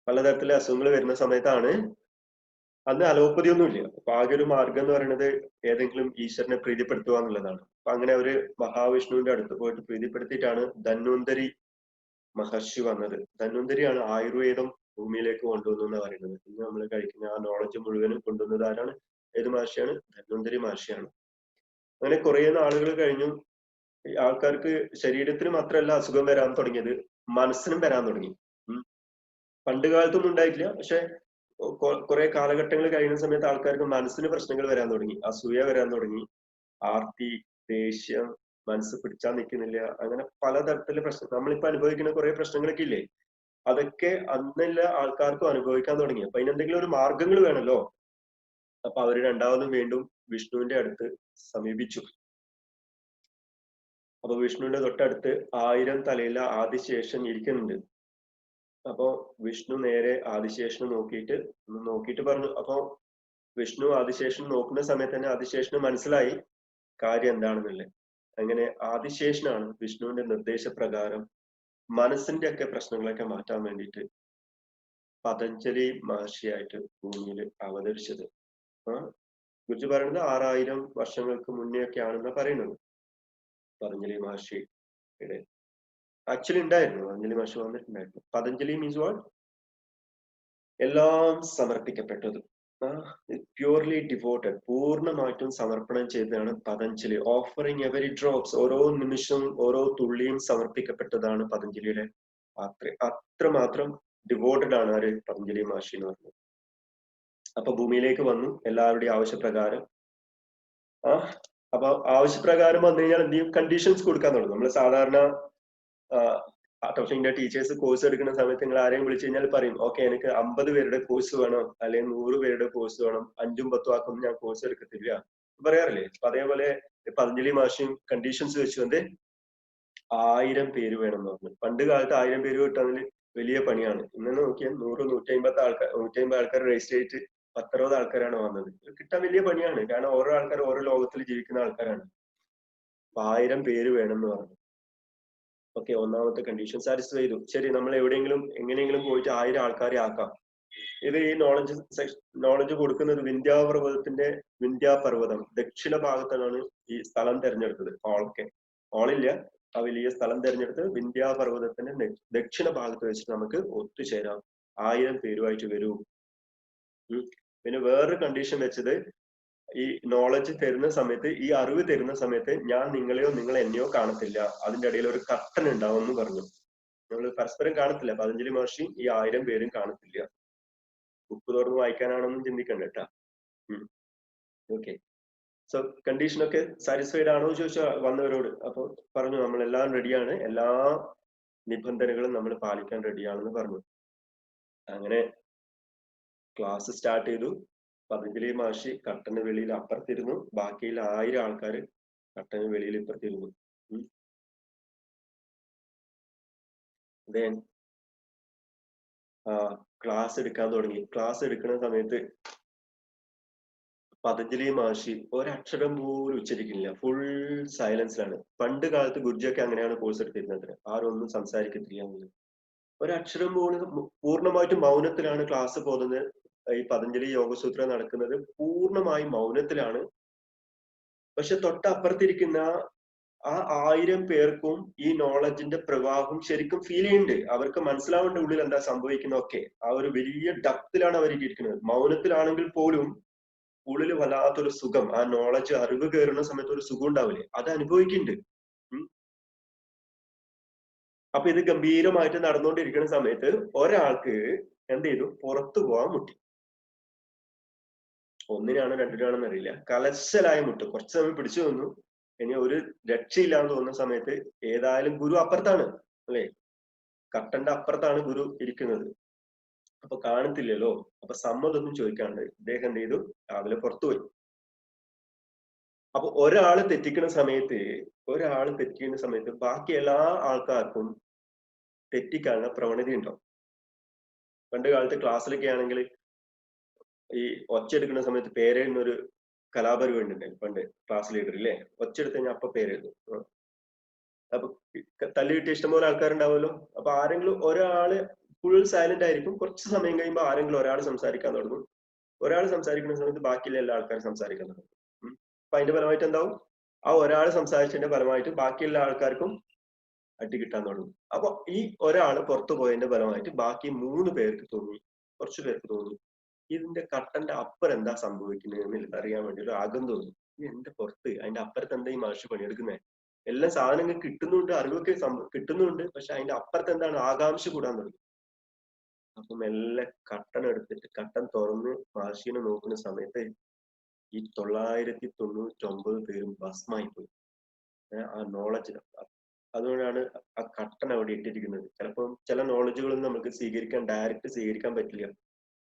പലതരത്തിലെ അസുഖങ്ങൾ വരുന്ന സമയത്താണ് അന്ന് അലോപ്പതി ഒന്നുമില്ല. അപ്പൊ ആകെ ഒരു മാർഗം എന്ന് പറയുന്നത് ഏതെങ്കിലും ഈശ്വരനെ പ്രീതിപ്പെടുത്തുക എന്നുള്ളതാണ്. അപ്പൊ അങ്ങനെ അവര് മഹാവിഷ്ണുവിന്റെ അടുത്ത് പോയിട്ട് പ്രീതിപ്പെടുത്തിയിട്ടാണ് ധന്വന്തരി മഹർഷി വന്നത്. ധന്വന്തരിയാണ് ആയുർവേദം ഭൂമിയിലേക്ക് കൊണ്ടുവന്നു എന്ന് പറയുന്നത്. ഇന്ന് നമ്മൾ കഴിക്കുന്ന ആ നോളജ് മുഴുവനും കൊണ്ടുവന്നത് ആരാണ്? ഏത് മഹർഷിയാണ്? ധന്വന്തരി മഹർഷിയാണ്. അങ്ങനെ കുറെ നാളുകൾ കഴിഞ്ഞു. ഈ ആൾക്കാർക്ക് ശരീരത്തിന് മാത്രമല്ല അസുഖം വരാൻ തുടങ്ങിയത്, മനസ്സിനും വരാൻ തുടങ്ങി. പണ്ട് കാലത്തൊന്നും ഉണ്ടായിട്ടില്ല. പക്ഷെ കുറെ കാലഘട്ടങ്ങൾ കഴിയുന്ന സമയത്ത് ആൾക്കാർക്ക് മനസ്സിന് പ്രശ്നങ്ങൾ വരാൻ തുടങ്ങി. അസൂയ വരാൻ തുടങ്ങി. ആർത്തി, ദേഷ്യം, മനസ്സ് പിടിച്ചാൽ നിൽക്കുന്നില്ല. അങ്ങനെ പലതരത്തിലുള്ള പ്രശ്നം നമ്മളിപ്പോ അനുഭവിക്കുന്ന കുറെ പ്രശ്നങ്ങളൊക്കെ ഇല്ലേ, അതൊക്കെ അന്നുള്ള ആൾക്കാർക്കും അനുഭവിക്കാൻ തുടങ്ങി. അപ്പൊ അതിനെന്തെങ്കിലും ഒരു മാർഗങ്ങൾ വേണമല്ലോ. അപ്പൊ അവര് രണ്ടാമതും വീണ്ടും വിഷ്ണുവിന്റെ അടുത്ത് സമീപിച്ചു. അപ്പൊ വിഷ്ണുവിന്റെ തൊട്ടടുത്ത് 1000 തലയുള്ള ആദിശേഷൻ ഇരിക്കുന്നുണ്ട്. അപ്പൊ വിഷ്ണു നേരെ ആദിശേഷനെ നോക്കിയിട്ട് പറഞ്ഞു. അപ്പൊ വിഷ്ണു ആദിശേഷൻ നോക്കുന്ന സമയത്ത് തന്നെ ആദിശേഷന് മനസ്സിലായി കാര്യം എന്താണെന്നുള്ളത്. അങ്ങനെ ആദിശേഷനാണ് വിഷ്ണുവിന്റെ നിർദ്ദേശപ്രകാരം മനസ്സിന്റെ ഒക്കെ പ്രശ്നങ്ങളൊക്കെ മാറ്റാൻ വേണ്ടിയിട്ട് പതഞ്ജലി മഹർഷിയായിട്ട് ഭൂമിയിൽ അവതരിച്ചത്. ഗുരുജി പറയുന്നത് 6000 വർഷങ്ങൾക്ക് മുന്നേ ഒക്കെ ആണെന്നാ പറയുന്നത്. പതഞ്ജലി മഹർഷിയുടെ ആക്ച്വലി ഉണ്ടായിരുന്നു, പതഞ്ജലി മഹർഷി വന്നിട്ടുണ്ടായിരുന്നു. Patanjali means what? എല്ലാം സമർപ്പിക്കപ്പെട്ടത്, പ്യൂർലി ഡിവോട്ടഡ്, പൂർണ്ണമായിട്ടും സമർപ്പണം ചെയ്തതാണ് പതഞ്ജലി. ഓഫറിങ് എവരി ഡ്രോപ്സ്, ഓരോ നിമിഷവും ഓരോ തുള്ളിയും സമർപ്പിക്കപ്പെട്ടതാണ് പതഞ്ജലിയുടെ. അത്രമാത്രം ഡിവോട്ടഡ് ആണ് ആര്? പതഞ്ജലി മഹർഷി എന്ന് പറഞ്ഞത്. അപ്പൊ ഭൂമിയിലേക്ക് വന്നു എല്ലാവരുടെയും ആവശ്യപ്രകാരം. അപ്പൊ ആവശ്യപ്രകാരം വന്നു കഴിഞ്ഞാൽ എന്ത് ചെയ്യും? കണ്ടീഷൻസ് കൊടുക്കാൻ തുടങ്ങും. നമ്മൾ സാധാരണ ആർട്ടിഫിഷ്യൽ ടീച്ചേഴ്സ് കോഴ്സ് എടുക്കുന്ന സമയത്ത് നിങ്ങൾ ആരെയും വിളിച്ചു കഴിഞ്ഞാൽ പറയും, ഓക്കെ എനിക്ക് 50 പേരുടെ കോഴ്സ് വേണം, അല്ലെങ്കിൽ 100 പേരുടെ കോഴ്സ് വേണം, 5ഉം 10ഉം ആക്കൊന്നും ഞാൻ കോഴ്സ് എടുക്കത്തില്ല പറയാറില്ലേ? അപ്പൊ അതേപോലെ പതഞ്ജലി മഹർഷിയും കണ്ടീഷൻസ് വെച്ചുകൊണ്ട് 1000 പേര് വേണം എന്ന് പറഞ്ഞു. പണ്ട് കാലത്ത് 1000 പേര് കിട്ടുന്നതിൽ വലിയ പണിയാണ്. ഇന്ന് നോക്കിയാൽ 100-150 ആൾക്കാർ രജിസ്റ്റർ ചെയ്തിട്ട് 10-60 ആൾക്കാരാണ് വന്നത്. കിട്ടാൻ വലിയ പണിയാണ്. കാരണം ഓരോ ആൾക്കാർ ഓരോ ലോകത്തിൽ ജീവിക്കുന്ന ആൾക്കാരാണ്. 1000 പേര് വേണം എന്ന് പറഞ്ഞു. ഓക്കെ, ഒന്നാമത്തെ കണ്ടീഷൻ സാറ്റിസ്ഫൈ ചെയ്തു. ശരി, നമ്മൾ എങ്ങനെയെങ്കിലും പോയിട്ട് 1000 ആൾക്കാരെ ആക്കാം. ഇത് ഈ നോളജ് കൊടുക്കുന്നത് വിന്ധ്യാപർവ്വതം ദക്ഷിണ ഭാഗത്താണ് ഈ സ്ഥലം തെരഞ്ഞെടുത്തത്. ഹാളില്ല, ആ വലിയ സ്ഥലം തെരഞ്ഞെടുത്ത് വിന്ധ്യാപർവ്വതത്തിന്റെ ദക്ഷിണ ഭാഗത്ത് വെച്ചിട്ട് നമുക്ക് ഒത്തുചേരാം, 1000 പേരുമായിട്ട് വരൂ. പിന്നെ വേറൊരു കണ്ടീഷൻ വെച്ചത്, ഈ നോളജ് തരുന്ന സമയത്ത്, ഈ അറിവ് തരുന്ന സമയത്ത് ഞാൻ നിങ്ങളെയോ നിങ്ങൾ എന്നെയോ കാണത്തില്ല, അതിന്റെ ഇടയിൽ ഒരു കർട്ടൻ ഉണ്ടാവും എന്ന് പറഞ്ഞു. നമ്മൾ പരസ്പരം കാണത്തില്ല, പതഞ്ജലി മഹർഷി ഈ 1000 പേരും കാണത്തില്ല. ബുക്ക് തുറന്ന് വായിക്കാനാണെന്നും ചിന്തിക്കണ്ട കേട്ടാ. ഓക്കെ, സോ കണ്ടീഷനൊക്കെ സാറ്റിസ്ഫൈഡ് ആണോ എന്ന് ചോദിച്ചാൽ വന്നവരോട്. അപ്പൊ പറഞ്ഞു നമ്മളെല്ലാം റെഡിയാണ്, എല്ലാ നിബന്ധനകളും നമ്മൾ പാലിക്കാൻ റെഡിയാണെന്ന് പറഞ്ഞു. അങ്ങനെ ക്ലാസ് സ്റ്റാർട്ട് ചെയ്തു. പതഞ്ജലി മഹർഷി കട്ടന് വെളിയിൽ അപ്പുറത്തിരുന്നു, ബാക്കിയുള്ള 1000 ആൾക്കാർ കട്ടന് വെളിയിൽ ഇപ്പുറത്തിരുന്നു. ക്ലാസ് എടുക്കാൻ തുടങ്ങി. ക്ലാസ് എടുക്കുന്ന സമയത്ത് പതഞ്ജലി മഹർഷി ഒരക്ഷരം പോലും ഉച്ചരിക്കുന്നില്ല, ഫുൾ സൈലൻസിലാണ്. പണ്ട് കാലത്ത് ഗുരുജിയൊക്കെ അങ്ങനെയാണ് കോഴ്സ് എടുത്തിരുന്നത്, ആരും ഒന്നും സംസാരിക്കത്തില്ല. ഒരക്ഷരം പോലും, പൂർണ്ണമായിട്ടും മൗനത്തിലാണ് ക്ലാസ് പോകുന്നത്. ഈ പതഞ്ജലി യോഗസൂത്ര നടക്കുന്നത് പൂർണ്ണമായും മൗനത്തിലാണ്. പക്ഷെ തൊട്ടപ്പുറത്തിരിക്കുന്ന ആ 1000 പേർക്കും ഈ നോളജിന്റെ പ്രവാഹം ശരിക്കും ഫീൽ ചെയ്യുന്നുണ്ട്. അവർക്ക് മനസ്സിലാവേണ്ട ഉള്ളിൽ എന്താ സംഭവിക്കുന്നതൊക്കെ. ആ ഒരു വലിയ ഡെപ്തിലാണ് അവർ ഇരിക്കുന്നത്. മൗനത്തിലാണെങ്കിൽ പോലും ഉള്ളിൽ വല്ലാത്തൊരു സുഖം, ആ നോളജ്, അറിവ് കയറുന്ന സമയത്ത് ഒരു സുഖം ഉണ്ടാവില്ലേ, അത് അനുഭവിക്കുന്നുണ്ട്. അപ്പൊ ഇത് ഗംഭീരമായിട്ട് നടന്നുകൊണ്ടിരിക്കുന്ന സമയത്ത് ഒരാൾക്ക് എന്ത് ചെയ്തു? പുറത്തു പോകാൻ മുട്ടി. ഒന്നിനാണോ രണ്ടിനാണെന്ന് അറിയില്ല, കലശലായ മുട്ട്. കുറച്ച് സമയം പിടിച്ചു നിന്നു. ഇനി ഒരു രക്ഷയില്ലാന്ന് തോന്നുന്ന സമയത്ത് ഏതായാലും ഗുരു അപ്പുറത്താണ് അല്ലെ, കട്ടന്റെ അപ്പുറത്താണ് ഗുരു ഇരിക്കുന്നത്. അപ്പൊ കാണത്തില്ലല്ലോ. അപ്പൊ സമ്മതൊന്നും ചോദിക്കാണ്ട് ഇദ്ദേഹം എന്ത് ചെയ്തു? രാവിലെ പുറത്തുപോയി. അപ്പൊ ഒരാള് തെറ്റിക്കുന്ന സമയത്ത് ബാക്കി എല്ലാ ആൾക്കാർക്കും തെറ്റിക്കാനുള്ള പ്രവണത ഉണ്ടാവും. പണ്ട് കാലത്ത് ക്ലാസ്സിലൊക്കെ ആണെങ്കിൽ ഈ ഒച്ചെടുക്കുന്ന സമയത്ത് പേരെഴുതുന്നൊരു കലാപരിപാടി ഉണ്ടായിരുന്നു പണ്ട്. ക്ലാസ് ലീഡർ ഇല്ലേ, ഒച്ചെടുത്ത് കഴിഞ്ഞാൽ അപ്പൊ പേരെഴുതും. അപ്പൊ തല്ല് കിട്ടിയ ഇഷ്ടംപോലെ ആൾക്കാരുണ്ടാവുമല്ലോ. അപ്പൊ ആരെങ്കിലും ഒരാള് ഫുൾ സൈലന്റ് ആയിരിക്കും. കുറച്ച് സമയം കഴിയുമ്പോൾ ആരെങ്കിലും ഒരാൾ സംസാരിക്കാൻ തുടങ്ങും. ഒരാൾ സംസാരിക്കുന്ന സമയത്ത് ബാക്കിയുള്ള എല്ലാ ആൾക്കാരും സംസാരിക്കാൻ തുടങ്ങും. അപ്പൊ അതിന്റെ ഫലമായിട്ട് എന്താവും? ആ ഒരാൾ സംസാരിച്ചതിന്റെ ഫലമായിട്ട് ബാക്കിയുള്ള ആൾക്കാർക്കും അടി കിട്ടാൻ തുടങ്ങും. അപ്പൊ ഈ ഒരാൾ പുറത്തു പോയതിന്റെ ഫലമായിട്ട് ബാക്കി 3 പേർക്ക് തോന്നി, കുറച്ചു പേർക്ക് തോന്നി ഇതിന്റെ കട്ടന്റെ അപ്പുറം എന്താ സംഭവിക്കുന്നത് അറിയാൻ വേണ്ടി ഒരു ആഗ്രഹം തോന്നി. എന്റെ പുറത്ത് അതിന്റെ അപ്പുറത്ത് എന്താ ഈ മാഷ് പണിയെടുക്കുന്നത്? എല്ലാ സാധനങ്ങൾ കിട്ടുന്നുണ്ട്, അറിവൊക്കെ കിട്ടുന്നുണ്ട്, പക്ഷെ അതിന്റെ അപ്പുറത്ത് എന്താണ് ആകാംക്ഷ കൂടാൻ തുടങ്ങി. അപ്പൊ മെല്ലെ കട്ടൻ എടുത്തിട്ട് കട്ടൻ തുറന്ന് മാഷിനെ നോക്കുന്ന സമയത്ത് ഈ 999 പേരും ഭസ്മായി പോയി. ആ നോളജ്. അതുകൊണ്ടാണ് ആ കട്ടൻ അവിടെ ഇട്ടിരിക്കുന്നത്. ചിലപ്പോൾ ചില നോളജുകളൊന്നും നമുക്ക് ഡയറക്റ്റ് സ്വീകരിക്കാൻ പറ്റില്ല.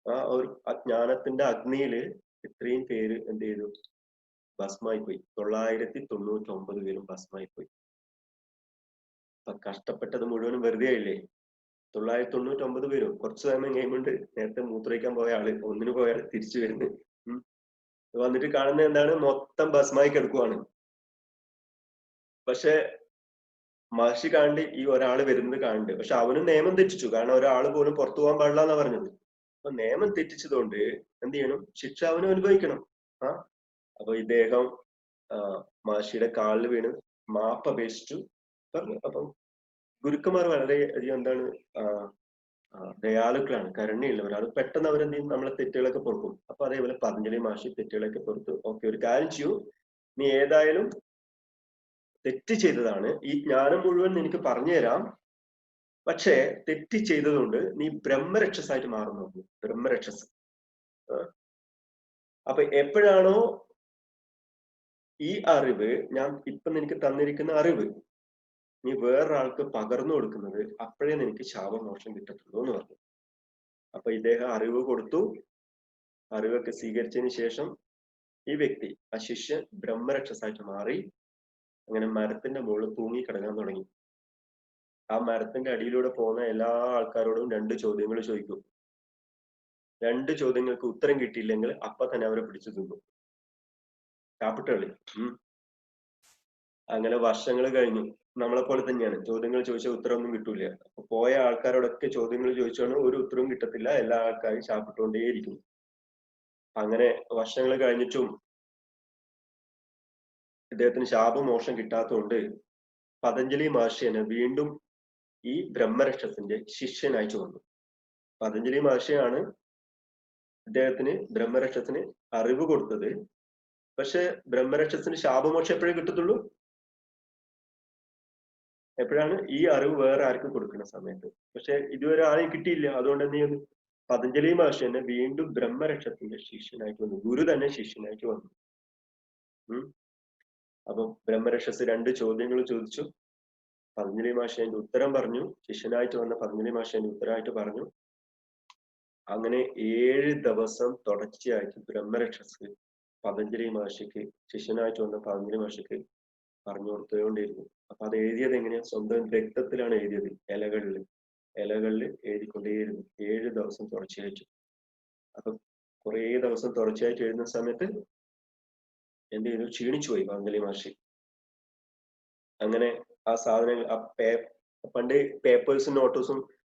ആ ഒരു അജ്ഞാനത്തിന്റെ അഗ്നിയില് ഇത്രയും പേര് എന്ത് ചെയ്തു? ഭസ്മായി പോയി. 999 പേരും ഭസ്മായി പോയി. അപ്പൊ കഷ്ടപ്പെട്ടത് മുഴുവനും വെറുതെ ആയില്ലേ? 999 പേരും. കുറച്ചു സമയം കഴിയുമ്പോണ്ട് നേരത്തെ മൂത്രയിക്കാൻ പോയ ആള്, ഒന്നിന് പോയ ആള് തിരിച്ചു വരുന്നത്. വന്നിട്ട് കാണുന്നത് എന്താണ്? മൊത്തം ഭസ്മായി കിടക്കുവാണ്. പക്ഷെ മഹർഷി കാണണ്ട് ഈ ഒരാള് വരുന്നത് കാണണ്ട്. പക്ഷെ അവനും നിയമം തെറ്റിച്ചു. കാരണം ഒരാള് പോലും പുറത്തു പോകാൻ പാടില്ല എന്നാ പറഞ്ഞത്. അപ്പൊ നിയമം തെറ്റിച്ചതുകൊണ്ട് എന്ത് ചെയ്യണം? ശിക്ഷ അവനും അനുഭവിക്കണം. അപ്പൊ ഇദ്ദേഹം മഹർഷിയുടെ കാലിൽ വീണ് മാപ്പ് അപേക്ഷിച്ചു പറഞ്ഞു. അപ്പം ഗുരുക്കന്മാർ വളരെയധികം എന്താണ് ദയാലുക്കളാണ്, കരുണയുള്ളവർ. അത് പെട്ടെന്ന് അവരെന്ത് ചെയ്യും? നമ്മളെ തെറ്റുകളൊക്കെ പൊറുക്കും. അപ്പൊ അതേപോലെ പതഞ്ജലി മഹർഷി തെറ്റുകളൊക്കെ പൊറുത്തു. ഓക്കെ, ഒരു കാര്യം ചെയ്യൂ, നീ ഏതായാലും തെറ്റ് ചെയ്തതാണ്, ഈ ജ്ഞാനം മുഴുവൻ നിനക്ക് പറഞ്ഞു തരാം, പക്ഷേ തെറ്റ് ചെയ്തതുകൊണ്ട് നീ ബ്രഹ്മരക്ഷസായിട്ട് മാറുന്നു. ബ്രഹ്മരക്ഷസ്. അപ്പൊ എപ്പോഴാണോ ഈ അറിവ്, ഞാൻ ഇപ്പൊ നിനക്ക് തന്നിരിക്കുന്ന അറിവ്, നീ വേറൊരാൾക്ക് പകർന്നു കൊടുക്കുന്നത്, അപ്പോഴേ നിനക്ക് ശാപമോക്ഷം കിട്ടത്തുള്ളൂ എന്ന് പറഞ്ഞു. അപ്പൊ ഇദ്ദേഹം അറിവ് കൊടുത്തു. അറിവൊക്കെ സ്വീകരിച്ചതിന് ശേഷം ഈ വ്യക്തി, ആ ശിഷ്യൻ ബ്രഹ്മരക്ഷസായിട്ട് മാറി. അങ്ങനെ മരത്തിന്റെ മുകളിൽ തൂങ്ങി കിടക്കാൻ തുടങ്ങി. ആ മരത്തിന്റെ അടിയിലൂടെ പോകുന്ന എല്ലാ ആൾക്കാരോടും 2 ചോദ്യങ്ങൾ ചോദിക്കും. 2 ചോദ്യങ്ങൾക്ക് ഉത്തരം കിട്ടിയില്ലെങ്കിൽ അപ്പൊ തന്നെ അവരെ പിടിച്ചു തിന്നു. കാപ്പിട്ടുള്ളി. അങ്ങനെ വർഷങ്ങൾ കഴിഞ്ഞു. നമ്മളെ പോലെ തന്നെയാണ്. ചോദ്യങ്ങൾ ചോദിച്ചാൽ ഉത്തരവൊന്നും കിട്ടൂല. അപ്പൊ പോയ ആൾക്കാരോടൊക്കെ ചോദ്യങ്ങൾ ചോദിച്ചാണ് ഒരു ഉത്തരവും കിട്ടത്തില്ല. എല്ലാ ആൾക്കാരും ശാപ്പിട്ടുകൊണ്ടേയിരിക്കും. അങ്ങനെ വർഷങ്ങൾ കഴിഞ്ഞിട്ടും ഇദ്ദേഹത്തിന് ശാപമോക്ഷം കിട്ടാത്തതുകൊണ്ട് പതഞ്ജലി മഹർഷിയെ വീണ്ടും ഈ ബ്രഹ്മരക്ഷസിന്റെ ശിഷ്യനായിട്ട് വന്നു. പതഞ്ജലി മഹർഷിയാണ് ഇദ്ദേഹത്തിന് ബ്രഹ്മരക്ഷസിന് അറിവ് കൊടുത്തത്. പക്ഷെ ബ്രഹ്മരക്ഷസിന് ശാപമോക്ഷം എപ്പോഴേ കിട്ടത്തുള്ളൂ? എപ്പോഴാണ്? ഈ അറിവ് വേറെ ആർക്കും കൊടുക്കുന്ന സമയത്ത്. പക്ഷെ ഇതുവരെ ആരെയും കിട്ടിയില്ല. അതുകൊണ്ട് എന്ത് ചെയ്യുന്നു? പതഞ്ജലി മഹർഷി തന്നെ വീണ്ടും ബ്രഹ്മരക്ഷത്തിന്റെ ശിഷ്യനായിട്ട് വന്നു. ഗുരു തന്നെ ശിഷ്യനായിട്ട് വന്നു. അപ്പൊ ബ്രഹ്മരക്ഷസ് 2 ചോദ്യങ്ങൾ ചോദിച്ചു. പതഞ്ജലി മഹർഷി അതിന്റെ ഉത്തരം പറഞ്ഞു. ശിഷ്യനായിട്ട് വന്ന പതഞ്ജലി മഹർഷി അതിന്റെ ഉത്തരമായിട്ട് പറഞ്ഞു. അങ്ങനെ 7 ദിവസം തുടർച്ചയായിട്ട് ബ്രഹ്മരക്ഷസ് പതഞ്ജലി മഹർഷിക്ക്, ശിഷ്യനായിട്ട് വന്ന പതഞ്ജലി മഹർഷിക്ക് പറഞ്ഞു കൊടുത്തുകൊണ്ടിരുന്നു. അപ്പൊ അത് എഴുതിയത് എങ്ങനെയാ? സ്വന്തം രക്തത്തിലാണ് എഴുതിയത്. ഇലകളിൽ എഴുതിക്കൊണ്ടേയിരുന്നു 7 ദിവസം തുടർച്ചയായിട്ട്. അപ്പൊ കുറെ ദിവസം തുടർച്ചയായിട്ട് എഴുതുന്ന സമയത്ത് എന്ത് ചെയ്തു? ക്ഷീണിച്ചു പോയി പതഞ്ജലി മഹർഷി. അങ്ങനെ ആ സാധനങ്ങൾ, പണ്ട് പേപ്പേഴ്സും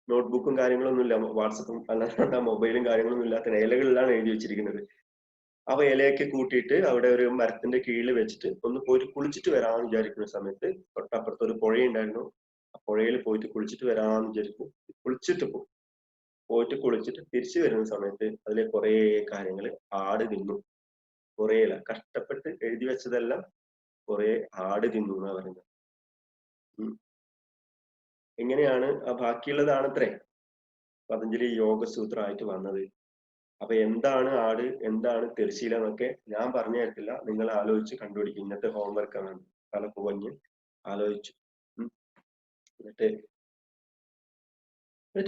നോട്ട്ബുക്കും കാര്യങ്ങളൊന്നും ഇല്ല, വാട്സപ്പും അല്ലാതെ മൊബൈലും കാര്യങ്ങളൊന്നും ഇല്ലാത്ത ഇലകളിലാണ് എഴുതി വെച്ചിരിക്കുന്നത്. അവ ഇലയൊക്കെ കൂട്ടിയിട്ട് അവിടെ ഒരു മരത്തിന്റെ കീഴിൽ വെച്ചിട്ട് ഒന്ന് പോയിട്ട് കുളിച്ചിട്ട് വരാമെന്ന് വിചാരിക്കുന്ന സമയത്ത് തൊട്ടപ്പുറത്ത് ഒരു പുഴയുണ്ടായിരുന്നു. ആ പുഴയിൽ പോയിട്ട് കുളിച്ചിട്ട് വരാമെന്ന് വിചാരിക്കും. പോയിട്ട് കുളിച്ചിട്ട് തിരിച്ചു വരുന്ന സമയത്ത് അതിലെ കുറെ കാര്യങ്ങൾ ആട് തിന്നു. കുറെ ഇല കഷ്ടപ്പെട്ട് എഴുതി വെച്ചതെല്ലാം കുറെ ആട് തിന്നു എന്നാ പറയുന്നത്. എങ്ങനെയാണ് ആ ബാക്കിയുള്ളതാണത്രേ പതഞ്ജലി യോഗസൂത്രമായിട്ട് വന്നത്. അപ്പൊ എന്താണ് ആട്, എന്താണ് തിരശീല എന്നൊക്കെ ഞാൻ പറഞ്ഞു തരത്തില്ല. നിങ്ങൾ ആലോചിച്ച് കണ്ടുപിടിക്കും. ഇന്നത്തെ ഹോംവർക്ക് ആണ്. തല പുകഞ്ഞ് ആലോചിച്ചു. എന്നിട്ട്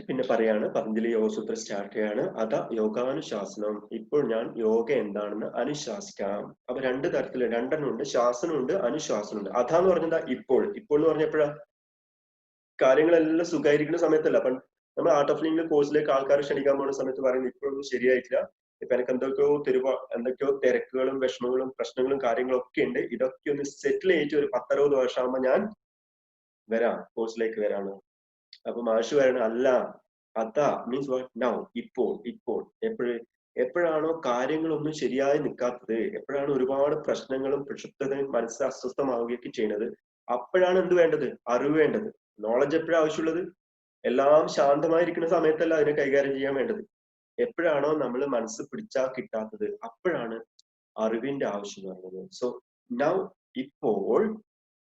പിന്നെ പറയാണ്, പതഞ്ജലി യോഗസൂത്രം സ്റ്റാർട്ട് ചെയ്യാണ്. അതാ യോഗാനുശാസനം. ഇപ്പോൾ ഞാൻ യോഗ എന്താണെന്ന് അനുശാസിക്കാം. അപ്പൊ 2 തരത്തില്, 2 ഉണ്ട്. ശാസനമുണ്ട്, അനുശാസനമുണ്ട്. അതാന്ന് പറഞ്ഞാ ഇപ്പോൾ എന്ന് പറഞ്ഞപ്പോഴാ കാര്യങ്ങളെല്ലാം സുഖമായിരിക്കുന്ന സമയത്തല്ല. അപ്പൊ നമ്മൾ ആർട്ട് ഓഫ് ലിവിംഗ് കോഴ്സിലേക്ക് ആൾക്കാരെ ക്ഷണിക്കാൻ പോകുന്ന സമയത്ത് പറയുന്നത് ഇപ്പോഴൊന്നും ശരിയായിട്ടില്ല, ഇപ്പൊ എനിക്ക് എന്തൊക്കെയോ തിരക്കുകളും വിഷമങ്ങളും പ്രശ്നങ്ങളും കാര്യങ്ങളും ഒക്കെ ഉണ്ട്, ഇതൊക്കെ ഒന്ന് സെറ്റിൽ ചെയ്തിട്ട് ഒരു 10-60 വർഷമാകുമ്പോ ഞാൻ വരാം, കോഴ്സിലേക്ക് വരാണ്. അപ്പൊ മാഷ് പറയണ, അല്ല, അതാ മീൻസ് വാട്ട് നൗ, ഇപ്പോൾ എപ്പോഴാണോ കാര്യങ്ങളൊന്നും ശരിയായി നിൽക്കാത്തത്, എപ്പോഴാണ് ഒരുപാട് പ്രശ്നങ്ങളും പ്രക്ഷുബ്ധതയും മനസ്സ് അസ്വസ്ഥമാവുകയൊക്കെ ചെയ്യുന്നത്, അപ്പോഴാണ് എന്ത് വേണ്ടത്? അറിവ് വേണ്ടത്. നോളജ് എപ്പോഴാണ് ആവശ്യമുള്ളത്? എല്ലാം ശാന്തമായിരിക്കുന്ന സമയത്തല്ല അതിനെ കൈകാര്യം ചെയ്യാൻ വേണ്ടത്. എപ്പോഴാണോ നമ്മൾ മനസ്സ് പിടിച്ചാൽ കിട്ടാത്തത്, അപ്പോഴാണ് അറിവിന്റെ ആവശ്യം എന്ന് പറയുന്നത്. സോ നൗ, ഇപ്പോൾ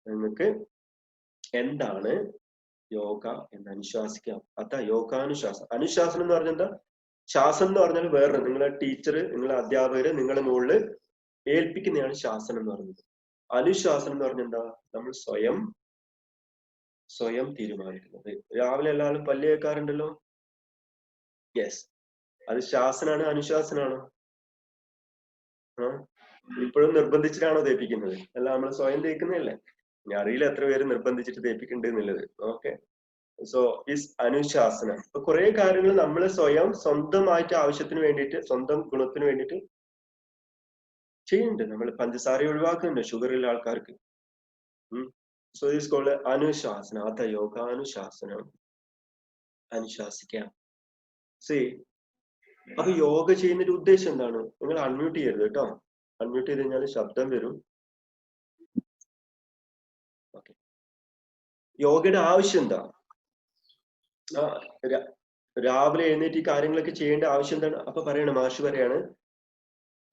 നിങ്ങൾക്ക് എന്താണ് യോഗ എന്ന് അനുശാസിക്കാം. അതാ യോഗാനുശാസനം. അനുശാസനം എന്ന് പറഞ്ഞാൽ എന്താ? ശാസനം എന്ന് പറഞ്ഞാൽ വേറെ, നിങ്ങളെ ടീച്ചർ, നിങ്ങളെ അധ്യാപകര് നിങ്ങളുടെ മുകളിൽ ഏൽപ്പിക്കുന്നതാണ് ശാസനം എന്ന് പറയുന്നത്. അനുശാസനം എന്ന് പറഞ്ഞാൽ എന്താ? നമ്മൾ സ്വയം തീരുമാനിക്കുന്നത്. രാവിലെ എല്ലാവരും പല്ല് കേൾക്കാറുണ്ടല്ലോ. യെസ്, അത് ശാസനാണ് അനുശാസനാണോ? ഇപ്പോഴും നിർബന്ധിച്ചിട്ടാണോ തേപ്പിക്കുന്നത്? അല്ല, നമ്മൾ സ്വയം തേക്കുന്നതല്ലേ. ഞാൻ അറിയില്ല എത്ര പേര് നിർബന്ധിച്ചിട്ട് തേപ്പിക്കുന്നുണ്ട് എന്നുള്ളത്. ഓക്കെ, സോ ഇസ് അനുശാസനം. അപ്പൊ കുറെ കാര്യങ്ങൾ നമ്മൾ സ്വന്തമായിട്ട് ആവശ്യത്തിന് വേണ്ടിയിട്ട്, സ്വന്തം ഗുണത്തിന് വേണ്ടിയിട്ട് ചെയ്യുന്നുണ്ട്. നമ്മൾ പഞ്ചസാര ഒഴിവാക്കുന്നുണ്ട് ഷുഗർ ഉള്ള ആൾക്കാർക്ക്. സോ ഇസ് കോൾഡ് അനുശാസനം. അത യോഗാനുശാസനം. അനുശാസിക്കാം. സി, അപ്പൊ യോഗ ചെയ്യുന്നതിന്റെ ഉദ്ദേശം എന്താണ്? നിങ്ങൾ അൺമ്യൂട്ട് ചെയ്യരുത് കേട്ടോ. അൺമ്യൂട്ട് ചെയ്ത് കഴിഞ്ഞാൽ ശബ്ദം വരും. ഓക്കെ, യോഗയുടെ ആവശ്യം എന്താ? രാവിലെ എഴുന്നേറ്റ് ഈ കാര്യങ്ങളൊക്കെ ചെയ്യേണ്ട ആവശ്യം എന്താണ്? അപ്പൊ പറയണം, മഹർഷി പറയാണ്,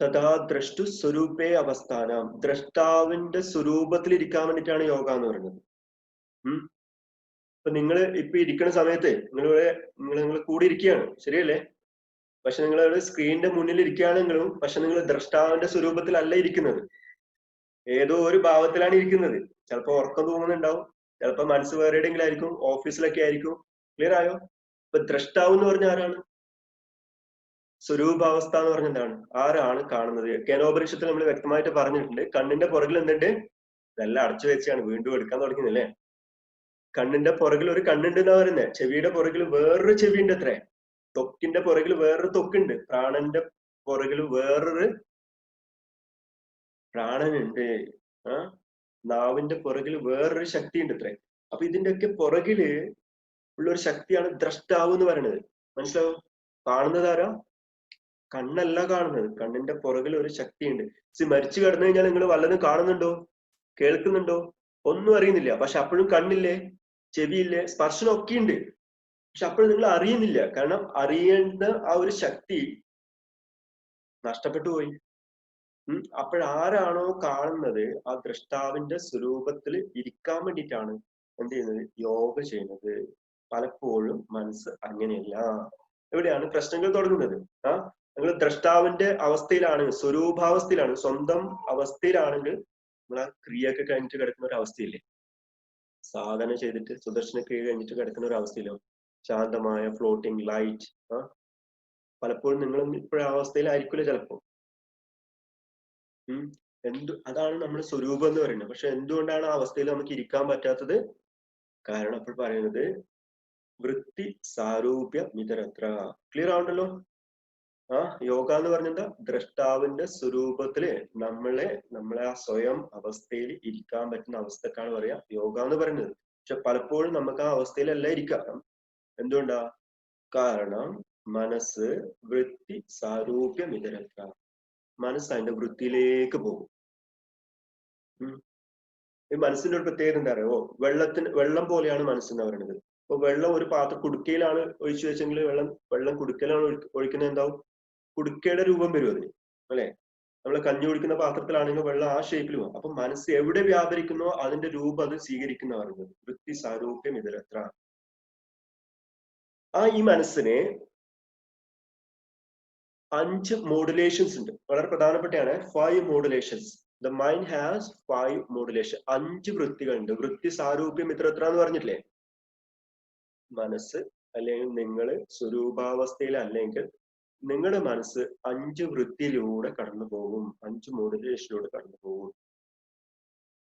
തഥാ ദ്രഷ്ടു സ്വരൂപേ അവസ്ഥാനം. ദ്രഷ്ടാവിന്റെ സ്വരൂപത്തിൽ ഇരിക്കാൻ വേണ്ടിയിട്ടാണ് യോഗ എന്ന് പറയുന്നത്. ഇപ്പൊ നിങ്ങൾ ഇപ്പൊ ഇരിക്കുന്ന സമയത്ത് നിങ്ങൾ കൂടി ഇരിക്കുകയാണ്, ശരിയല്ലേ? പക്ഷെ നിങ്ങൾ സ്ക്രീനിന്റെ മുന്നിൽ ഇരിക്കുകയാണെങ്കിലും പക്ഷെ നിങ്ങൾ ദ്രഷ്ടാവിന്റെ സ്വരൂപത്തിലല്ല ഇരിക്കുന്നത്. ഏതോ ഒരു ഭാവത്തിലാണ് ഇരിക്കുന്നത്. ചിലപ്പോ ഉറക്കം തോന്നുന്നുണ്ടാവും, ചിലപ്പോ മനസ്സ് വേറെ എവിടെയെങ്കിലും ആയിരിക്കും, ഓഫീസിലൊക്കെ ആയിരിക്കും. ക്ലിയർ ആയോ? ഇപ്പൊ ദ്രഷ്ടാവ് എന്ന് പറഞ്ഞ ആരാണ്? സ്വരൂപാവസ്ഥ എന്ന് പറഞ്ഞ എന്താണ്? ആരാണ് കാണുന്നത്? കേനോപനിഷത്തിൽ നമ്മൾ വ്യക്തമായിട്ട് പറഞ്ഞിട്ടുണ്ട്, കണ്ണിന്റെ പുറകിൽ എന്തുണ്ട്? ഇതെല്ലാം അടച്ചു വെച്ചാണ്, വീണ്ടും എടുക്കാൻ തുടങ്ങുന്നില്ലേ. കണ്ണിന്റെ പുറകിൽ ഒരു കണ്ണുണ്ട് എന്നാ പറയുന്നത്. ചെവിയുടെ പുറകിൽ വേറൊരു ചെവി ഉണ്ട് അത്രേ. ത്വക്കിന്റെ പുറകിൽ വേറൊരു ത്വക്കുണ്ട്. പ്രാണന്റെ പുറകിൽ വേറൊരു പ്രാണനുണ്ട്. നാവിന്റെ പുറകിൽ വേറൊരു ശക്തി ഉണ്ട് അത്രേ. അപ്പൊ ഇതിന്റെയൊക്കെ പുറകില് ഉള്ള ഒരു ശക്തിയാണ് ദ്രഷ്ടാവ് എന്ന് പറയുന്നത്. മനസ്സിലാവും? കാണുന്നത് ആരാ? കണ്ണല്ല കാണുന്നത്, കണ്ണിന്റെ പുറകിൽ ഒരു ശക്തിയുണ്ട്. മരിച്ചു കിടന്നു കഴിഞ്ഞാൽ നിങ്ങൾ വല്ലതും കാണുന്നുണ്ടോ? കേൾക്കുന്നുണ്ടോ? ഒന്നും അറിയുന്നില്ല. പക്ഷെ അപ്പോഴും കണ്ണില്ലേ, ചെവിയില്ലേ, സ്പർശനം ഒക്കെ ഉണ്ട്. പക്ഷെ അപ്പോഴും നിങ്ങൾ അറിയുന്നില്ല. കാരണം അറിയേണ്ട ആ ഒരു ശക്തി നഷ്ടപ്പെട്ടു പോയി. അപ്പോഴാരാണോ കാണുന്നത്, ആ ദ്രഷ്ടാവിന്റെ സ്വരൂപത്തിൽ ഇരിക്കാൻ വേണ്ടിയിട്ടാണ് എന്ത് ചെയ്യുന്നത്? യോഗ ചെയ്യുന്നത്. പലപ്പോഴും മനസ്സ് അങ്ങനെയല്ല. എവിടെയാണ് പ്രശ്നങ്ങൾ തുടങ്ങുന്നത്? നിങ്ങൾ ദ്രഷ്ടാവിന്റെ അവസ്ഥയിലാണ്, സ്വരൂപാവസ്ഥയിലാണ്, സ്വന്തം അവസ്ഥയിലാണെങ്കിൽ നമ്മൾ ആ ക്രിയയൊക്കെ കഴിഞ്ഞിട്ട് കിടക്കുന്ന ഒരു അവസ്ഥയില്ലേ, സാധന ചെയ്തിട്ട് സുദർശന ക്രിയ കഴിഞ്ഞിട്ട് കിടക്കുന്ന ഒരു അവസ്ഥയിലോ, ശാന്തമായ ഫ്ലോട്ടിംഗ് ലൈറ്റ്. പലപ്പോഴും നിങ്ങൾ ഇപ്പോഴും ആ അവസ്ഥയിലായിരിക്കില്ല ചിലപ്പോ. അതാണ് നമ്മുടെ സ്വരൂപം എന്ന് പറയുന്നത്. പക്ഷെ എന്തുകൊണ്ടാണ് ആ അവസ്ഥയിൽ നമുക്ക് ഇരിക്കാൻ പറ്റാത്തത്? കാരണം അപ്പോൾ പറയുന്നത് വൃത്തി സാരൂപ്യ മിതരത്ര. ക്ലിയർ ആവുണ്ടല്ലോ? യോഗ എന്ന് പറഞ്ഞെന്താ? ദ്രഷ്ടാവിന്റെ സ്വരൂപത്തില് നമ്മളെ ആ സ്വയം അവസ്ഥയിൽ ഇരിക്കാൻ പറ്റുന്ന അവസ്ഥക്കാണ് പറയാ യോഗ എന്ന് പറയുന്നത്. പക്ഷെ പലപ്പോഴും നമുക്ക് ആ അവസ്ഥയിലല്ല ഇരിക്കാം. എന്തുകൊണ്ടാ? കാരണം മനസ്സ് വൃത്തി സാരൂപ്യ മിതരത്ര. മനസ്സ് അതിന്റെ വൃത്തിയിലേക്ക് പോകും. ഈ മനസ്സിന്റെ ഒരു പ്രത്യേകത എന്താ അറിയോ? വെള്ളം പോലെയാണ് മനസ്സെന്ന് പറയുന്നത്. അപ്പൊ വെള്ളം ഒരു കുടുക്കയിലാണ് ഒഴിച്ചു വെച്ചെങ്കിൽ വെള്ളം കുടുക്കയിലാണ് ഒഴിക്കുന്നത്, എന്താവും? കുടുക്കയുടെ രൂപം വരും അതിന്, അല്ലെ? നമ്മൾ കഞ്ഞി കുടിക്കുന്ന പാത്രത്തിലാണെങ്കിൽ വെള്ളം ആ ഷേപ്പിൽ പോകും. അപ്പൊ മനസ്സ് എവിടെ വ്യാപരിക്കുന്നോ അതിന്റെ രൂപം അത് സ്വീകരിക്കുന്ന പറയുന്നത് വൃത്തി സാരൂപ്യം ഇതിലെത്ര. ഈ മനസ്സിനെ 5 മോഡുലേഷൻസ് ഉണ്ട്, വളരെ പ്രധാനപ്പെട്ടാണ്. 5 modulations. The mind has 5 modulation. 5 വൃത്തികളുണ്ട്. വൃത്തി സാരൂപ്യം ഇത്ര എന്ന് പറഞ്ഞിട്ടില്ലേ? മനസ്സ് അല്ലെങ്കിൽ നിങ്ങൾ സ്വരൂപാവസ്ഥയിൽ അല്ലെങ്കിൽ നിങ്ങളുടെ മനസ്സ് 5 വൃത്തിയിലൂടെ കടന്നു പോകും, 5 മോഡുലേഷനിലൂടെ കടന്നു പോകും.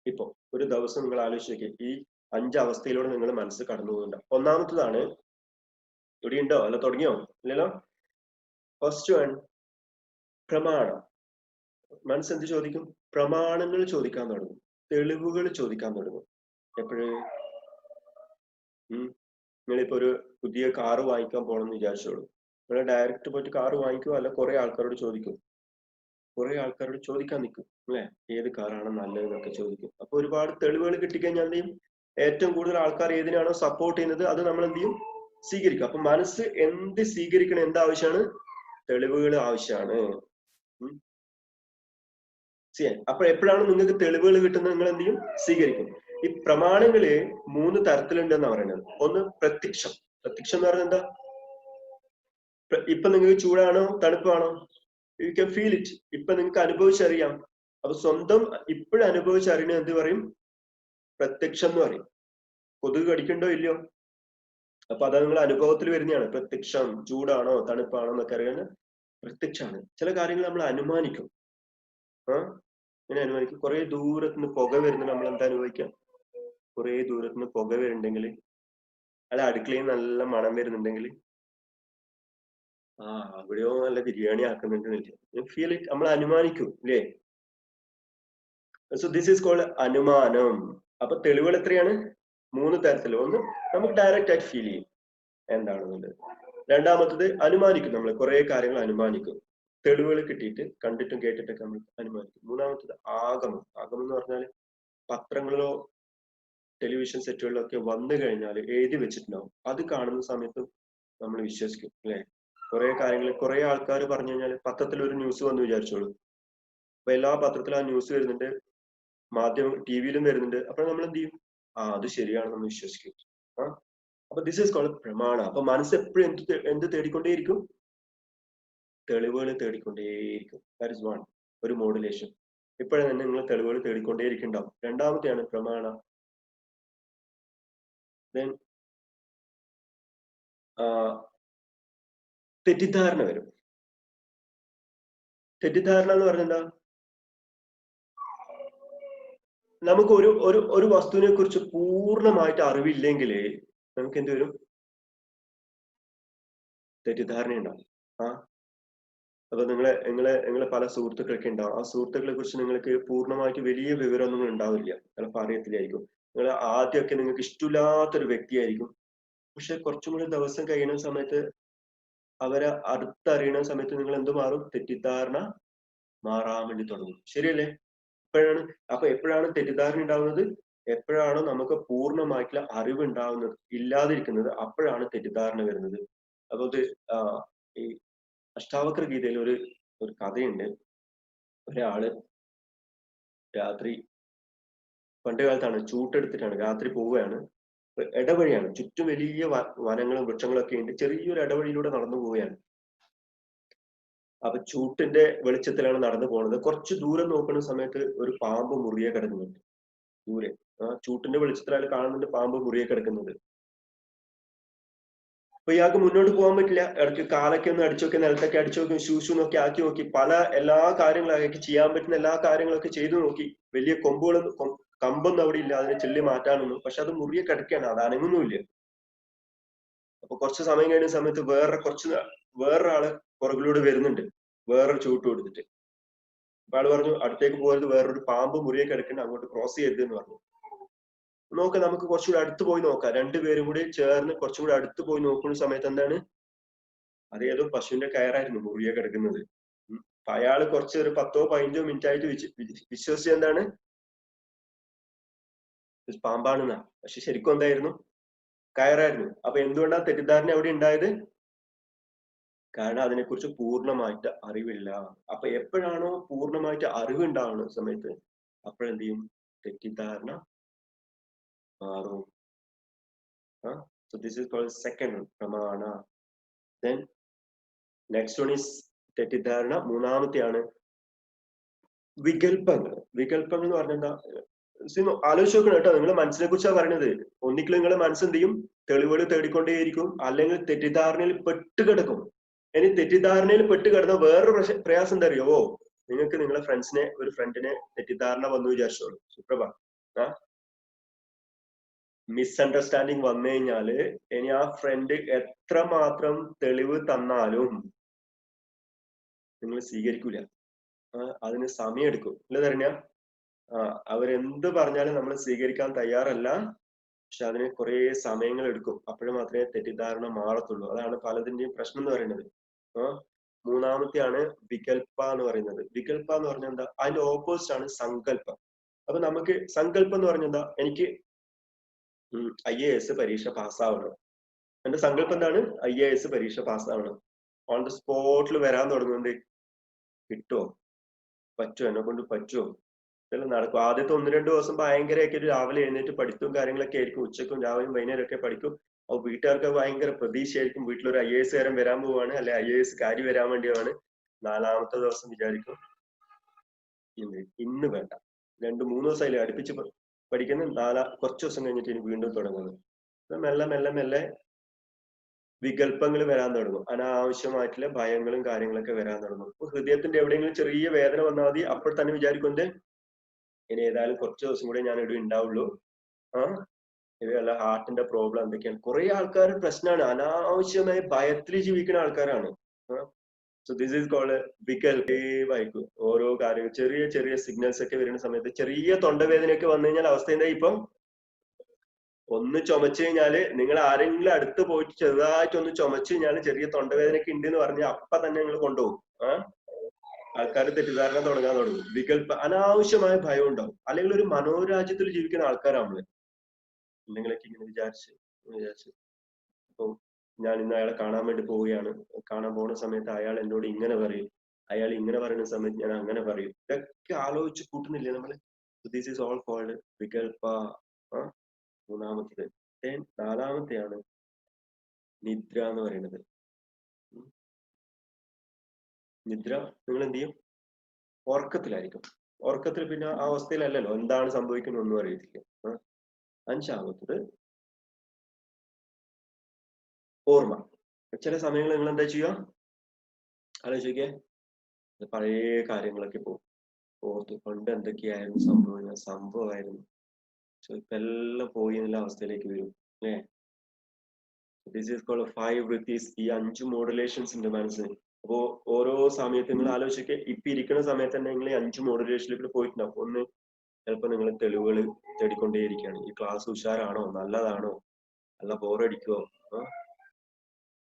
ഇപ്പൊ ഒരു ദിവസം നിങ്ങൾ ആലോചിച്ച് ഈ 5 അവസ്ഥയിലൂടെ നിങ്ങൾ മനസ്സ് കടന്നു പോകുന്നുണ്ട്. ഒന്നാമത്തതാണ്, ഇവിടെ ഉണ്ടോ? അല്ല തുടങ്ങിയോ? ഇല്ലല്ലോ. ഫസ്റ്റ് വൺ, പ്രമാണം. മനസ്സ് എന്ത് ചോദിക്കും? പ്രമാണങ്ങൾ ചോദിക്കാൻ തുടങ്ങും, തെളിവുകൾ ചോദിക്കാൻ തുടങ്ങും. എപ്പോഴും നിങ്ങളിപ്പോ ഒരു പുതിയ കാറ് വാങ്ങിക്കാൻ പോകണമെന്ന് വിചാരിച്ചോളൂ. നിങ്ങൾ ഡയറക്റ്റ് പോയിട്ട് കാറ് വാങ്ങിക്കുമോ, അല്ല കുറെ ആൾക്കാരോട് ചോദിക്കും? കുറെ ആൾക്കാരോട് ചോദിക്കാൻ നിൽക്കും അല്ലെ, ഏത് കാറാണ് നല്ലതെന്നൊക്കെ ചോദിക്കും. അപ്പൊ ഒരുപാട് തെളിവുകൾ കിട്ടിക്കഴിഞ്ഞാൽ എന്ത് ചെയ്യും? ഏറ്റവും കൂടുതൽ ആൾക്കാർ ഏതിനാണോ സപ്പോർട്ട് ചെയ്യുന്നത് അത് നമ്മൾ എന്ത് ചെയ്യും? സ്വീകരിക്കും. അപ്പൊ മനസ്സ് എന്ത് സ്വീകരിക്കണം, എന്താവശ്യമാണ്? തെളിവുകൾ ആവശ്യമാണ്. അപ്പൊ എപ്പോഴാണ് നിങ്ങൾക്ക് തെളിവുകൾ കിട്ടുന്നത്, നിങ്ങൾ എന്ത് ചെയ്യും? സ്വീകരിക്കും. ഈ പ്രമാണങ്ങള് 3 തരത്തിലുണ്ടെന്നാ പറയുന്നത്. ഒന്ന് പ്രത്യക്ഷം. പ്രത്യക്ഷം എന്ന് പറഞ്ഞാൽ എന്താ? ഇപ്പൊ നിങ്ങൾക്ക് ചൂടാണോ തണുപ്പാണോ, യു ക്യാൻ ഫീൽ ഇറ്റ്. ഇപ്പൊ നിങ്ങൾക്ക് അനുഭവിച്ചറിയാം. അപ്പൊ സ്വന്തം ഇപ്പോഴും അനുഭവിച്ചറിയണ എന്ത് പറയും? പ്രത്യക്ഷം എന്ന് പറയും. കൊതുക് കടിക്കണ്ടോ ഇല്ലയോ? അപ്പൊ അത് നിങ്ങൾ അനുഭവത്തിൽ വരുന്നതാണ്. പ്രത്യക്ഷം. ചൂടാണോ തണുപ്പാണോ എന്നൊക്കെ അറിയാൻ പ്രത്യക്ഷമാണ്. ചില കാര്യങ്ങൾ നമ്മൾ അനുമാനിക്കും. ഇങ്ങനെ അനുമാനിക്കും. കുറെ ദൂരത്തുനിന്ന് പുക വരുന്നത് നമ്മൾ എന്താ അനുഭവിക്കാം? കുറെ ദൂരത്തുനിന്ന് പുക വരുന്നുണ്ടെങ്കിൽ, അല്ല അടുക്കളയിൽ നല്ല മണം വരുന്നുണ്ടെങ്കിൽ, അവിടെയോ നല്ല ബിരിയാണി ആക്കുന്നുണ്ട്, ഫീൽ ഇറ്റ്. നമ്മൾ അനുമാനിക്കും അല്ലേ? സോ ദിസ് ഈസ് കോൾഡ് അനുമാനം. അപ്പൊ തെളിവുകൾ എത്രയാണ്? 3 തരത്തിൽ. ഒന്ന് നമുക്ക് ഡയറക്റ്റ് ആയിട്ട് ഫീൽ ചെയ്യും എന്താണെന്നുള്ളത്. രണ്ടാമത്തത് അനുമാനിക്കും. നമ്മൾ കുറെ കാര്യങ്ങൾ അനുമാനിക്കും. തെളിവുകൾ കിട്ടിയിട്ട് കണ്ടിട്ടും കേട്ടിട്ടൊക്കെ നമ്മൾ അനുമാനിക്കും. മൂന്നാമത്തത് ആഗമം. ആഗമം എന്ന് പറഞ്ഞാൽ പത്രങ്ങളിലോ ടെലിവിഷൻ സെറ്റുകളിലോ ഒക്കെ വന്നു കഴിഞ്ഞാൽ എഴുതി വെച്ചിട്ടുണ്ടാവും. അത് കാണുന്ന സമയത്ത് നമ്മൾ വിശ്വസിക്കും അല്ലെ? കുറെ കാര്യങ്ങൾ കുറെ ആൾക്കാർ പറഞ്ഞു കഴിഞ്ഞാൽ, പത്രത്തിൽ ഒരു ന്യൂസ് വന്നു വിചാരിച്ചോളൂ. അപ്പൊ എല്ലാ പത്രത്തിലും ആ ന്യൂസ് വരുന്നുണ്ട്, മാധ്യമം ടിവിയിലും വരുന്നുണ്ട്. അപ്പൊ നമ്മൾ എന്ത് ചെയ്യും? അത് ശരിയാണെന്ന് വിശ്വസിക്കും. അപ്പൊ ദിസ് ഈസ് കോൾഡ് പ്രമാണ. അപ്പൊ മനസ്സ് എപ്പോഴും എന്ത് തേടിക്കൊണ്ടേയിരിക്കും? തെളിവുകൾ തേടിക്കൊണ്ടേയിരിക്കും. That is one. ഒരു മോഡുലേഷൻ. ഇപ്പോഴും തന്നെ നിങ്ങൾ തെളിവുകൾ തേടിക്കൊണ്ടേയിരിക്കുന്നുണ്ടാവും. രണ്ടാമത്തെയാണ് പ്രമാണ. ദെൻ തെറ്റിദ്ധാരണ വരും. തെറ്റിദ്ധാരണ എന്ന് പറഞ്ഞാൽ എന്താ? നമുക്ക് ഒരു വസ്തുവിനെ കുറിച്ച് പൂർണ്ണമായിട്ട് അറിവില്ലെങ്കിൽ നമുക്ക് എന്ത് വരും? തെറ്റിദ്ധാരണ ഉണ്ടാവും. അപ്പൊ നിങ്ങളെ പല സുഹൃത്തുക്കളൊക്കെ ഉണ്ടാവും. ആ സുഹൃത്തുക്കളെ കുറിച്ച് നിങ്ങൾക്ക് പൂർണ്ണമായിട്ട് വലിയ വിവരമൊന്നും ഉണ്ടാവില്ല. ചിലപ്പോൾ അറിയത്തില്ലായിരിക്കും. നിങ്ങൾ ആദ്യമൊക്കെ നിങ്ങൾക്ക് ഇഷ്ടമില്ലാത്തൊരു വ്യക്തിയായിരിക്കും. പക്ഷെ കുറച്ചും കൂടി ദിവസം കഴിയുന്ന സമയത്ത്, അവരെ അടുത്തറിയണ സമയത്ത് നിങ്ങൾ എന്ത് മാറും? തെറ്റിദ്ധാരണ മാറാൻ വേണ്ടി തുടങ്ങും. ശരിയല്ലേ? അപ്പൊ എപ്പോഴാണ് തെറ്റിദ്ധാരണ ഉണ്ടാവുന്നത്? എപ്പോഴാണോ നമുക്ക് പൂർണ്ണമായിട്ടുള്ള അറിവ് ഉണ്ടാവുന്നത്, ഇല്ലാതിരിക്കുന്നത്, അപ്പോഴാണ് തെറ്റിദ്ധാരണ വരുന്നത്. അപ്പൊ ഈ അഷ്ടാവക്ര ഗീതയിൽ ഒരു കഥയുണ്ട്. ഒരാള് രാത്രി, പണ്ട് കാലത്താണ്, ചൂട്ടെടുത്തിട്ടാണ് രാത്രി പോവുകയാണ്. ഇടവഴിയാണ്, ചുറ്റും വലിയ വനങ്ങളും വൃക്ഷങ്ങളും ഒക്കെ ഉണ്ട്. ചെറിയൊരു ഇടവഴിയിലൂടെ നടന്നു പോവുകയാണ്. അപ്പൊ ചൂട്ടിന്റെ വെളിച്ചത്തിലാണ് നടന്നു പോകുന്നത്. കുറച്ച് ദൂരം നോക്കുന്ന സമയത്ത് ഒരു പാമ്പ് മുറിയെ കിടക്കുന്നുണ്ട് ദൂരെ. ചൂട്ടിന്റെ വെളിച്ചത്തിലാണ് കാണുന്നുണ്ട് പാമ്പ് മുറിയെ കിടക്കുന്നത്. അപ്പൊ ഇയാൾക്ക് മുന്നോട്ട് പോകാൻ പറ്റില്ല. ഇടയ്ക്ക് കാലൊക്കെ ഒന്ന് അടിച്ചു നോക്കി, നിലത്തൊക്കെ അടിച്ചു നോക്കി, ഷൂസ് നോക്കി ആക്കി നോക്കി, എല്ലാ കാര്യങ്ങളും അയാൾക്ക് ചെയ്യാൻ പറ്റുന്ന എല്ലാ കാര്യങ്ങളൊക്കെ ചെയ്തു നോക്കി. വലിയ കമ്പൊന്നും അവിടെ ഇല്ല അതിനെ ചെല്ലി മാറ്റാനൊന്നും. പക്ഷെ അത് മുറിയെ കിടക്കുകയാണ്, അത് അനങ്ങുന്നുമില്ല. അപ്പൊ കുറച്ച് സമയം കഴിഞ്ഞ സമയത്ത് വേറൊരാള് പുറകിലൂടെ വരുന്നുണ്ട്, വേറൊരു ചൂട്ട് കൊടുത്തിട്ട്. അപ്പൊ ആള് പറഞ്ഞു, അടുത്തേക്ക് പോകരുത്, വേറൊരു പാമ്പ് മുറിയെ കിടക്കണ്ട, അങ്ങോട്ട് ക്രോസ് ചെയ്യരുത് എന്ന് പറഞ്ഞു. നമുക്ക് കുറച്ചുകൂടി അടുത്ത് പോയി നോക്കാം. രണ്ടുപേരും കൂടി ചേർന്ന് കുറച്ചുകൂടി അടുത്ത് പോയി നോക്കുന്ന സമയത്ത് എന്താണ്? അതേതോ പശുവിന്റെ കയറായിരുന്നു മുറിയെ കിടക്കുന്നത്. അപ്പൊ അയാള് കുറച്ച് ഒരു 10-15 മിനിറ്റ് ആയിട്ട് വിശ്വസിച്ച് എന്താണ്? പാമ്പാണെന്നാ. പക്ഷെ ശരിക്കും എന്തായിരുന്നു? കയറായിരുന്നു. അപ്പൊ എന്തുകൊണ്ടാണ് തെറ്റിദ്ധാരണ അവിടെ ഉണ്ടായത്? കാരണം അതിനെക്കുറിച്ച് പൂർണ്ണമായിട്ട് അറിവില്ല. അപ്പൊ എപ്പോഴാണോ പൂർണ്ണമായിട്ട് അറിവുണ്ടാവുന്ന സമയത്ത് അപ്പോഴെന്ത് ചെയ്യും? തെറ്റിദ്ധാരണ മാറും. So this is called second pramana. Then next one is തെറ്റിദ്ധാരണ. മൂന്നാമത്തെയാണ് വികല്പങ്ങൾ. വികല്പങ്ങൾ എന്ന് പറഞ്ഞാൽ എന്താ? ആലോചിച്ച് നോക്കണം കേട്ടോ. നിങ്ങളെ മനസ്സിനെ കുറിച്ചാണ് പറയുന്നത്. ഒന്നിക്കലും നിങ്ങളെ മനസ്സ് എന്ത് ചെയ്യും? തെളിവുകൾ തേടിക്കൊണ്ടേയിരിക്കും, അല്ലെങ്കിൽ തെറ്റിദ്ധാരണയിൽ പെട്ടുകിടക്കും. ഇനി തെറ്റിദ്ധാരണയിൽ പെട്ടുകിടന്ന വേറൊരു പ്രയാസം എന്താ അറിയോ? നിങ്ങൾക്ക് നിങ്ങളെ ഒരു ഫ്രണ്ടിനെ തെറ്റിദ്ധാരണ വന്നു വിചാരിച്ചോളൂ. സുപ്രഭ, മിസ്അണ്ടർസ്റ്റാൻഡിങ് വന്നു കഴിഞ്ഞാല് ഇനി ആ ഫ്രണ്ട് എത്രമാത്രം തെളിവ് തന്നാലും നിങ്ങൾ സ്വീകരിക്കൂല. അതിന് സമയം എടുക്കും. അല്ലേ തരണ്യ? അവരെന്ത് പറഞ്ഞാലും നമ്മൾ സ്വീകരിക്കാൻ തയ്യാറല്ല. പക്ഷെ അതിന് കുറെ സമയങ്ങൾ എടുക്കും. അപ്പോഴേ മാത്രമേ തെറ്റിദ്ധാരണ മാറത്തുള്ളൂ. അതാണ് പലതിന്റെയും പ്രശ്നം എന്ന് പറയുന്നത്. മൂന്നാമത്തെയാണ് വികൽപ്പ എന്ന് പറയുന്നത്. വികൽപ്പ എന്ന് പറഞ്ഞാൽ എന്താ? അതിന്റെ ഓപ്പോസിറ്റ് ആണ് സങ്കല്പം. അപ്പൊ നമുക്ക് സങ്കല്പം എന്ന് പറഞ്ഞാൽ എന്താ? എനിക്ക് IAS പരീക്ഷ പാസ്സാവണം. എന്റെ സങ്കല്പം എന്താണ്? IAS പരീക്ഷ പാസ്സാവണം. ഓൺ ദ സ്പോട്ടിൽ വരാൻ തുടങ്ങുന്നുണ്ട്. കിട്ടുമോ? പറ്റുമോ? എന്നെ കൊണ്ട് പറ്റുമോ? ഇതെല്ലാം നടക്കും. ആദ്യത്തെ 1-2 ദിവസം ഭയങ്കരമായിട്ട് രാവിലെ എഴുന്നേറ്റ് പഠിത്തവും കാര്യങ്ങളൊക്കെ ആയിരിക്കും. ഉച്ചക്കും രാവിലെയും വൈകുന്നേരം ഒക്കെ പഠിക്കും. അപ്പൊ വീട്ടുകാർക്ക് ഭയങ്കര പ്രതീക്ഷയായിരിക്കും. വീട്ടിലൊരു IAS കാരൻ വരാൻ പോവാണ്, അല്ലെ IAS കാരി വരാൻ വേണ്ടിയാണ്. 4-ാമത്തെ ദിവസം വിചാരിക്കും ഇന്ന് വേണ്ട, 2-3 ദിവസമായില്ലേ അടുപ്പിച്ച് പഠിക്കുന്ന, കുറച്ച് ദിവസം കഴിഞ്ഞിട്ട് ഇനി വീണ്ടും തുടങ്ങുന്നത്. മെല്ലെ മെല്ലെ മെല്ലെ വികല്പങ്ങൾ വരാൻ തുടങ്ങും. അനാവശ്യമായിട്ടുള്ള ഭയങ്ങളും കാര്യങ്ങളൊക്കെ വരാൻ തുടങ്ങും. ഇപ്പൊ ഹൃദയത്തിന്റെ എവിടെയെങ്കിലും ചെറിയ വേദന വന്നാൽ മതി, അപ്പോൾ തന്നെ വിചാരിക്കുന്നത് ഇനി ഏതായാലും കുറച്ച് ദിവസം കൂടെ ഞാൻ ഇവിടെ ഉണ്ടാവുള്ളൂ. ഇതല്ല ഹാർട്ടിന്റെ പ്രോബ്ലം എന്തൊക്കെയാണ്. കുറെ ആൾക്കാർ പ്രശ്നമാണ്, അനാവശ്യമായ ഭയത്തിൽ ജീവിക്കുന്ന ആൾക്കാരാണ്. സോ ദിസ് ഈസ് കോൾഡ് വികൽപ്പമായിരിക്കും. ഓരോ കാര്യങ്ങൾ ചെറിയ ചെറിയ സിഗ്നൽസ് ഒക്കെ വരുന്ന സമയത്ത്, ചെറിയ തൊണ്ടവേദനയൊക്കെ വന്നു കഴിഞ്ഞാൽ അവസ്ഥ എന്താ? ഇപ്പം ഒന്ന് ചുമച്ചു കഴിഞ്ഞാല്, നിങ്ങൾ ആരെങ്കിലും അടുത്ത് പോയിട്ട് ചെറുതായിട്ട് ഒന്ന് ചുമച്ചു കഴിഞ്ഞാൽ ചെറിയ തൊണ്ടവേദനയൊക്കെ ഉണ്ട് എന്ന് പറഞ്ഞാൽ അപ്പൊ തന്നെ നിങ്ങൾ കൊണ്ടുപോകും. ആൾക്കാർ തെറ്റിദ്ധാരണ തുടങ്ങാൻ തുടങ്ങും. അനാവശ്യമായ ഭയം ഉണ്ടാവും. അല്ലെങ്കിൽ ഒരു മനോരാജ്യത്തിൽ ജീവിക്കുന്ന ആൾക്കാരാണ് നമ്മള്. എന്തെങ്കിലൊക്കെ ഇങ്ങനെ വിചാരിച്ച് അപ്പൊ ഞാൻ ഇന്ന് അയാളെ കാണാൻ വേണ്ടി പോവുകയാണ്. കാണാൻ പോകുന്ന സമയത്ത് അയാൾ എന്നോട് ഇങ്ങനെ പറയും, അയാൾ ഇങ്ങനെ പറയുന്ന സമയത്ത് ഞാൻ അങ്ങനെ പറയും. ഇതൊക്കെ ആലോചിച്ച് കൂട്ടുന്നില്ലേ നമ്മള്? ദിസ് ഈസ് ഓൾ കോൾഡ് വികൽപ്പ. മൂന്നാമത്തേത്. 4-ാമത്തെയാണ് നിദ്ര എന്ന് പറയുന്നത്. നിദ്ര നിങ്ങൾ എന്ത് ചെയ്യും? ഉറക്കത്തിലായിരിക്കും. ഉറക്കത്തിൽ പിന്നെ ആ അവസ്ഥയിലല്ലല്ലോ, എന്താണ് സംഭവിക്കുന്നത് ഒന്നും അറിയത്തില്ല. 5-ാമത്തത് ഓർമ്മ. ചില സമയങ്ങളിൽ നിങ്ങൾ എന്താ ചെയ്യുക? ആലോചിക്കേ, പഴയ കാര്യങ്ങളൊക്കെ പോകും. ഓർത്ത് പണ്ട് എന്തൊക്കെയായിരുന്നു സംഭവമായിരുന്നു. ഇപ്പൊ എല്ലാം പോയി എന്നുള്ള അവസ്ഥയിലേക്ക് വരും. അല്ലേ? ദിസ് ഈസ് കോൾഡ് 5 വൃത്തീസ്. ഈ 5 മോഡുലേഷൻസ് ഉണ്ട് മനസ്സിന്. അപ്പോ ഓരോ സമയത്ത് നിങ്ങൾ ആലോചിക്കെ, ഇപ്പൊ ഇരിക്കുന്ന സമയത്ത് തന്നെ നിങ്ങൾ 5 മോഡുലേഷനിൽ പോയിട്ടുണ്ടാവും. ഒന്ന്, ചിലപ്പോൾ നിങ്ങൾ തെളിവുകൾ തേടിക്കൊണ്ടേയിരിക്കുകയാണ്. ഈ ക്ലാസ് ഉഷാറാണോ, നല്ലതാണോ, നല്ല ബോറടിക്കുവോ?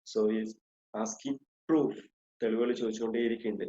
So is asking proof. തെളിവുകൾ ചോദിച്ചുകൊണ്ടേയിരിക്കുന്നുണ്ട്.